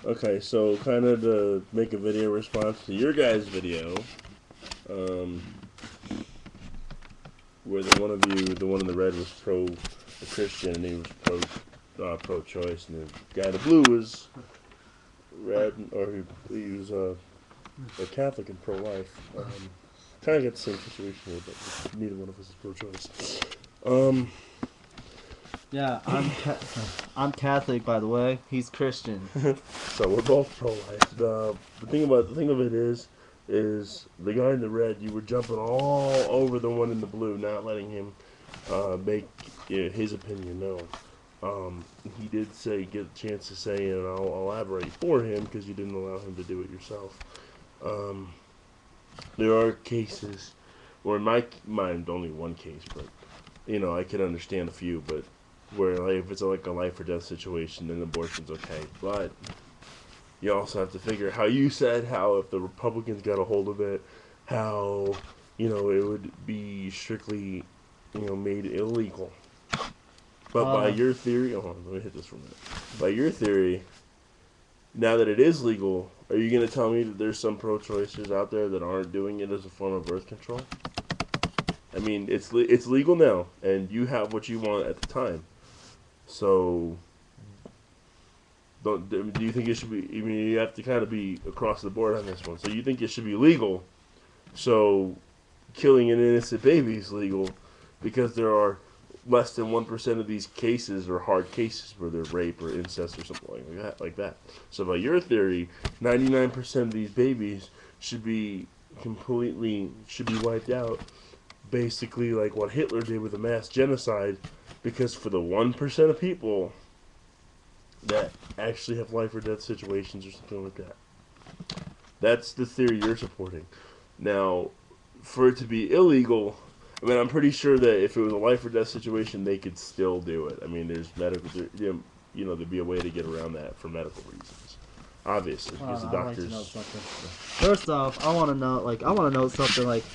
Okay, so kind of to make a video response to your guys' video, um, where the one of you, the one in the red, was pro a Christian and he was pro-choice, and the guy in the blue was red, or he was a Catholic and pro-life. Kind of got the same situation here, but neither one of us is pro-choice. Yeah, I'm Catholic, by the way. He's Christian. So we're both pro-life. The thing of it is the guy in the red, you were jumping all over the one in the blue, not letting him make his opinion known. He did get a chance to say, and I'll elaborate for him because you didn't allow him to do it yourself. There are cases, or in my mind, only one case, but I can understand a few, but where like, if it's like a life or death situation, then abortion's okay. But you also have to figure how you said how if the Republicans got a hold of it, how it would be strictly made illegal. But by your theory, hold on, let me hit this for a minute. By your theory, now that it is legal, are you going to tell me that there's some pro-choicers out there that aren't doing it as a form of birth control? I mean, it's legal now, and you have what you want at the time. So, do you think it should be? I mean, you have to kind of be across the board on this one. So you think it should be legal? So, killing an innocent baby is legal because there are less than 1% of these cases are hard cases where they're rape or incest or something like that. So by your theory, 99% of these babies should be wiped out, basically like what Hitler did with the mass genocide, because for the 1% of people that actually have life or death situations or something like that. That's the theory you're supporting. Now, for it to be illegal, I mean, I'm pretty sure that if it was a life or death situation, they could still do it. I mean, there's there'd be a way to get around that for medical reasons. Obviously, because the doctors. I'd like to know something. First off, I want to know something like,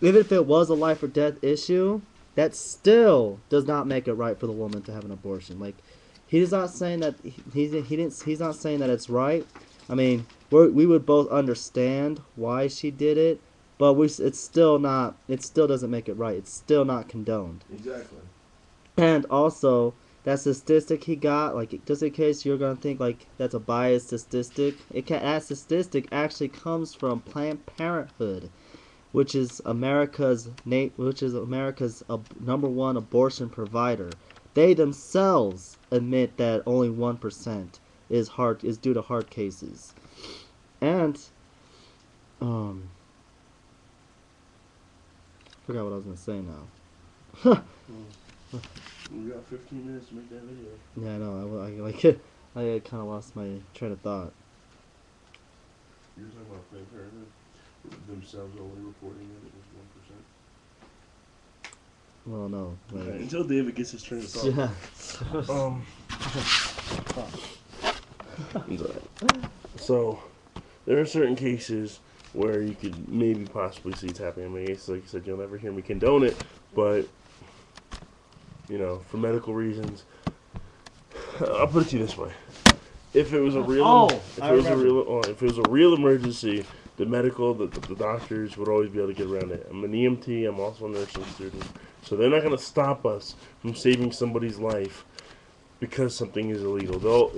even if it was a life or death issue, that still does not make it right for the woman to have an abortion. Like, he's not saying that he's not saying that it's right. I mean, we would both understand why she did it, but it's still not. It still doesn't make it right. It's still not condoned. Exactly. And also, that statistic he got, like, just in case you're gonna think like that's a biased statistic, that statistic actually comes from Planned Parenthood, which is America's number one abortion provider. They themselves admit that only 1% is due to heart cases, and forgot what I was gonna say now. We got 15 minutes to make that video. Yeah, I know. I kind of lost my train of thought. You're talking about Planned Parenthood themselves only reporting that it was 1%. Well, no. Like, okay, until David gets his train of thought. Yeah. So, there are certain cases where you could maybe possibly see it's happening. I mean, like I said, you'll never hear me condone it, but for medical reasons, I'll put it to you this way: if it was a real, if it was a real emergency, the doctors would always be able to get around it. I'm an EMT. I'm also a nursing student, so they're not going to stop us from saving somebody's life because something is illegal. They'll,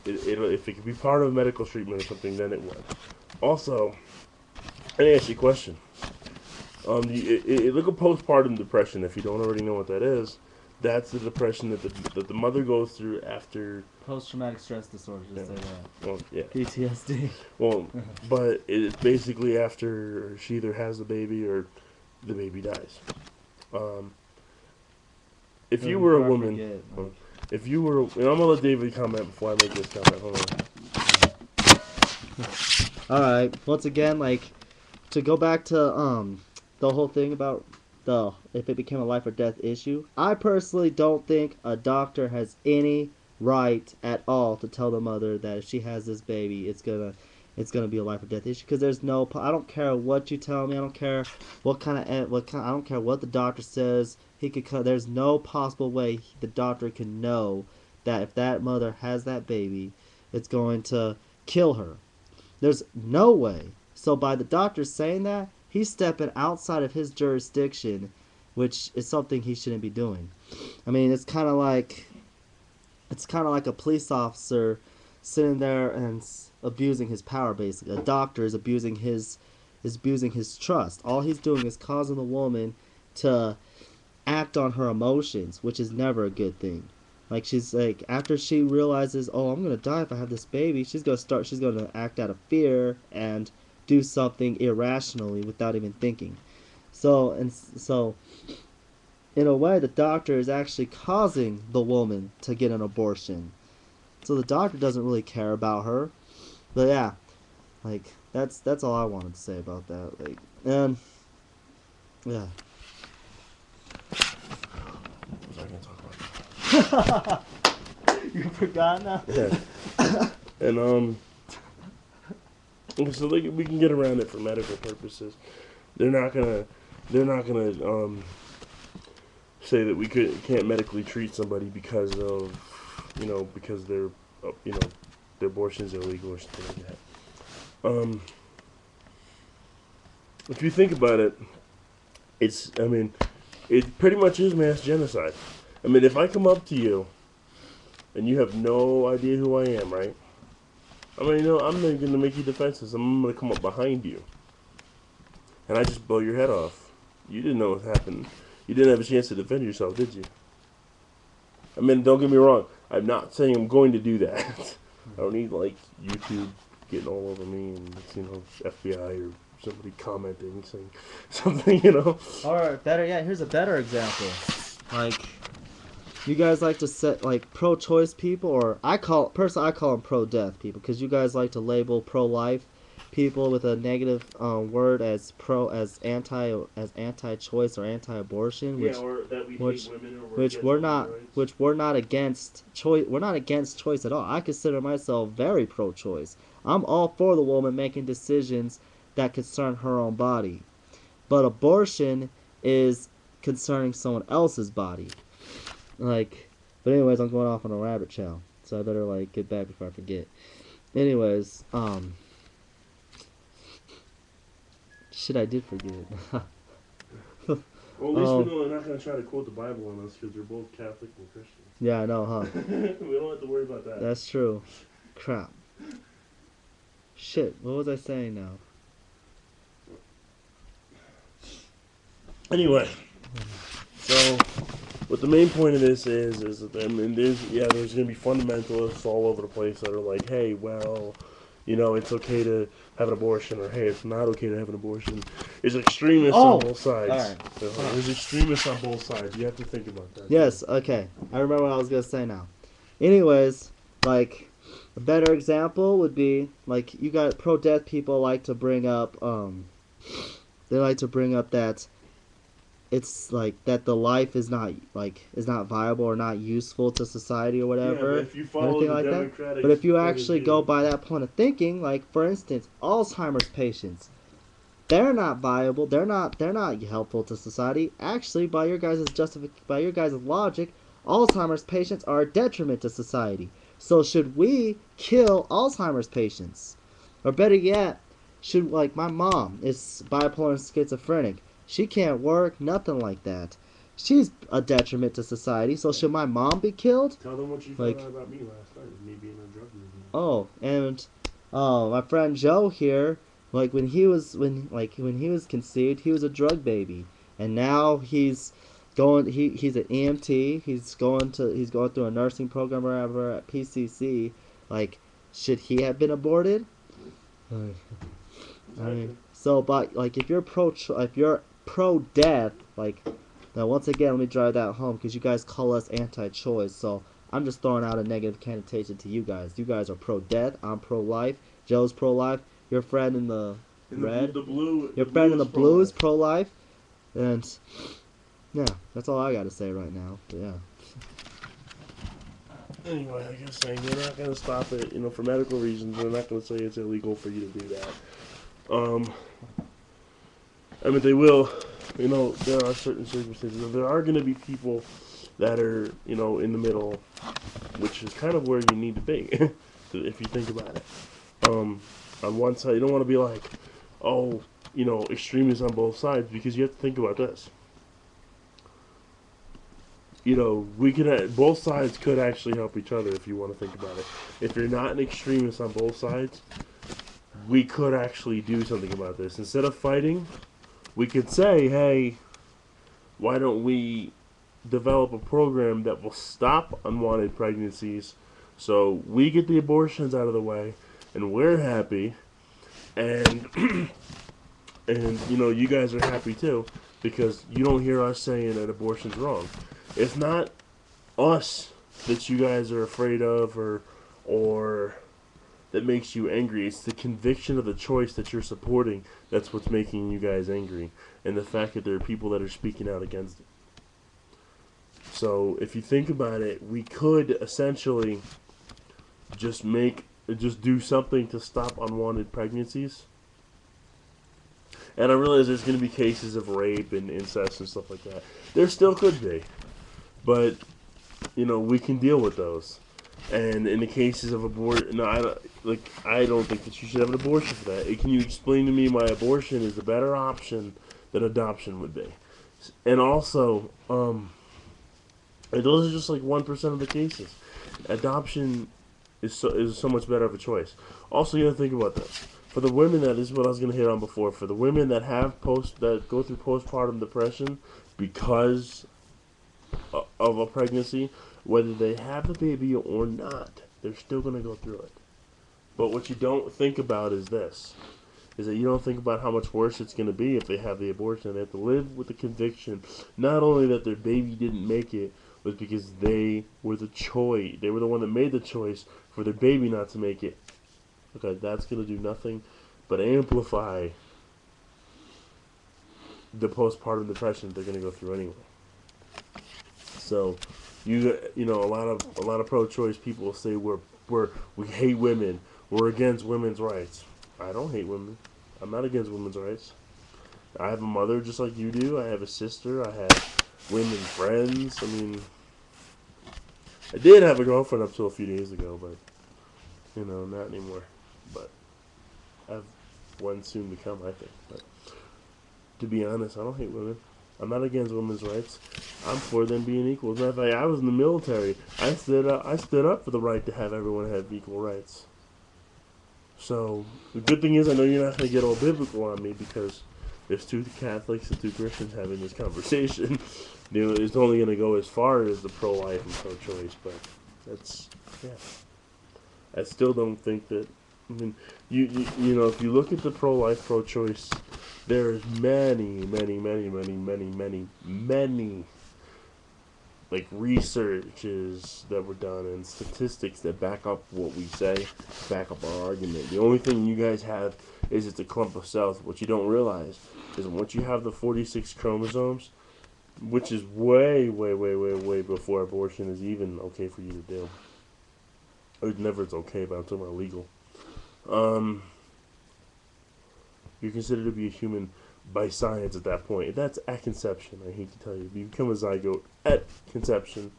if it could be part of medical treatment or something, then it would. Also, let me ask you a question. Look at postpartum depression. If you don't already know what that is, that's the depression that the mother goes through after Post-traumatic stress disorder, just say that. Well, yeah. PTSD. Well, but it's basically after she either has the baby or the baby dies. If you were a woman, if you were, and I'm gonna let David comment before I make this comment. Hold on. All right. Once again, like, to go back to the whole thing about if it became a life or death issue, I personally don't think a doctor has any right at all to tell the mother that if she has this baby, it's gonna be a life or death issue, because there's no. I don't care what you tell me. I don't care I don't care what the doctor says. There's no possible way the doctor can know that if that mother has that baby, it's going to kill her. There's no way. So by the doctor saying that, he's stepping outside of his jurisdiction, which is something he shouldn't be doing. I mean, it's kind of like a police officer sitting there and abusing his power. Basically, a doctor is abusing his trust. All he's doing is causing the woman to act on her emotions, which is never a good thing. Like, she's like, after she realizes, oh, I'm gonna die if I have this baby, she's gonna act out of fear and do something irrationally without even thinking. So in a way, the doctor is actually causing the woman to get an abortion. So the doctor doesn't really care about her. But yeah, like, that's all I wanted to say about that. Like, and yeah. What was I gonna talk about? You forgot now? Yeah. And so we can get around it for medical purposes. They're not gonna say that we can't medically treat somebody because of because their their abortion's illegal or something like that. If you think about it, it pretty much is mass genocide. I mean, if I come up to you and you have no idea who I am, right? I mean, I'm not going to make you defenseless. I'm going to come up behind you. And I just blow your head off. You didn't know what happened. You didn't have a chance to defend yourself, did you? I mean, don't get me wrong. I'm not saying I'm going to do that. I don't need, like, YouTube getting all over me and, FBI or somebody commenting, saying something, Or better yet, here's a better example. Like, you guys like to set, like, pro-choice people, or I call them pro-death people, because you guys like to label pro-life people with a negative word as anti-choice or anti-abortion, or that we hate women, or we're not against choice. We're not against choice at all. I consider myself very pro-choice. I'm all for the woman making decisions that concern her own body, but abortion is concerning someone else's body. Like, but anyways, I'm going off on a rabbit trail, so I better, like, get back before I forget. Anyways, shit, I did forget. Well, at least we know they're not going to try to quote the Bible on us because we're both Catholic and Christian. Yeah, I know, huh? We don't have to worry about that. That's true. Crap. Shit, what was I saying now? Anyway, so what the main point of this is that there's going to be fundamentalists all over the place that are like, hey, well, it's okay to have an abortion, or hey, it's not okay to have an abortion. There's extremists on both sides. All right. There's extremists on both sides. You have to think about that. Yes, okay. I remember what I was going to say now. Anyways, like, a better example would be, like, you got pro-death people like to bring up, that it's like that the life is not viable or not useful to society or whatever. Yeah, if you follow the Democratic, but if you actually go by that point of thinking, like, for instance, Alzheimer's patients, they're not viable. They're not helpful to society. Actually, by your guys' logic, Alzheimer's patients are a detriment to society. So should we kill Alzheimer's patients? Or better yet, like, my mom is bipolar and schizophrenic. She can't work, nothing like that. She's a detriment to society, so should my mom be killed? Tell them what you found out about me last night, me being a drug user. Oh, and my friend Joe here, like, when he was conceived, he was a drug baby, and now he's an EMT. He's going through a nursing program or whatever at PCC. Like, should he have been aborted? Exactly. I mean, so, but, like, if you're pro-death, like, now once again, let me drive that home, because you guys call us anti-choice, so I'm just throwing out a negative connotation to you guys. You guys are pro-death, I'm pro-life, Joe's pro-life, your friend in the red, your friend in the blue is pro-life, and, yeah, that's all I gotta say right now, but yeah. Anyway, like I was saying, they're not going to stop it, for medical reasons. They're not going to say it's illegal for you to do that. I mean, they will, there are certain circumstances. There are going to be people that are, in the middle, which is kind of where you need to be. if you think about it. On one side, you don't want to be like, oh, extremists on both sides, because you have to think about this. We could both sides could actually help each other if you want to think about it. If you're not an extremist on both sides, we could actually do something about this. Instead of fighting, we could say, hey, why don't we develop a program that will stop unwanted pregnancies so we get the abortions out of the way and we're happy, and and you guys are happy too, because you don't hear us saying that abortion's wrong. It's not us that you guys are afraid of or that makes you angry. It's the conviction of the choice that you're supporting that's what's making you guys angry, and the fact that there are people that are speaking out against it. So if you think about it, we could essentially just do something to stop unwanted pregnancies. And I realize there's going to be cases of rape and incest and stuff like that. There still could be. But, we can deal with those. And in the cases of abortion, I don't think that you should have an abortion for that. Can you explain to me why abortion is a better option than adoption would be? And also, and those are just like 1% of the cases. Adoption is so much better of a choice. Also, you have to think about this. For the women, that is what I was going to hit on before. For the women that that go through postpartum depression because of a pregnancy, whether they have the baby or not, they're still going to go through it. But what you don't think about is this, is that you don't think about how much worse it's going to be if they have the abortion. They have to live with the conviction, not only that their baby didn't make it, but because they were the one that made the choice for their baby not to make it. Okay, that's going to do nothing but amplify the postpartum depression they're going to go through anyway. So, a lot of pro-choice people say we hate women, we're against women's rights. I don't hate women. I'm not against women's rights. I have a mother just like you do. I have a sister. I have women friends. I mean, I did have a girlfriend up till a few days ago, but not anymore. But I have one soon to come, I think. But to be honest, I don't hate women. I'm not against women's rights. I'm for them being equal. As a matter of fact, I was in the military. I stood up for the right to have everyone have equal rights. So the good thing is, I know you're not going to get all biblical on me, because there's two Catholics and two Christians having this conversation. It's only going to go as far as the pro-life and pro-choice, but I still don't think that. I mean, if you look at the pro-life, pro-choice, there's many like researches that were done and statistics that back up what we say, back up our argument. The only thing you guys have is it's a clump of cells. What you don't realize is once you have the 46 chromosomes, which is way before abortion is even okay for you to do. It never is okay, but I'm talking about legal. You're considered to be a human by science at that point. That's at conception, I hate to tell you. You become a zygote at conception.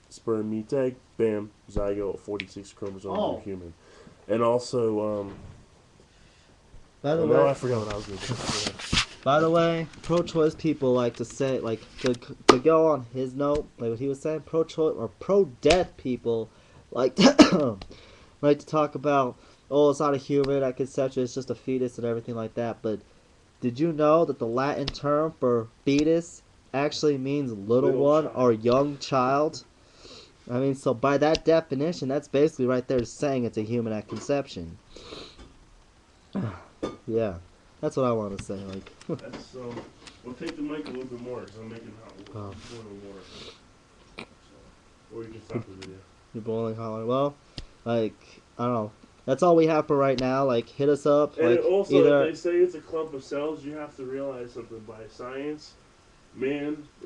Sperm meets egg, bam, zygote, 46 chromosomes, you're human. And also, by the way, I forgot what I was going to say. By the way, pro-choice people like to say, like, to go on his note, like what he was saying, pro-choice or pro-death people like like to talk about, oh, it's not a human at conception, it's just a fetus and everything like that. But did you know that the Latin term for fetus actually means little one child, or young child? I mean, so by that definition, that's basically right there saying it's a human at conception. Yeah, that's what I want to say. Like, that's we'll take the mic a little bit more because I'm making hot water. So, or you can stop the video. You're boiling hot water. Well, like, I don't know. That's all we have for right now. Like, hit us up. And like, also, either... if they say it's a clump of cells, you have to realize something. By science, a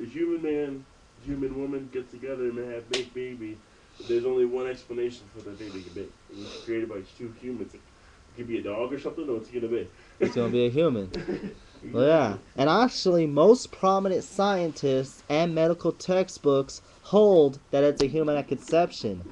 human woman get together and they have big baby. There's only one explanation for the baby to be. It was created by two humans. It could be a dog or something, or what's it going to be? It's going to be a human. Well, yeah. And actually, most prominent scientists and medical textbooks hold that it's a human at conception.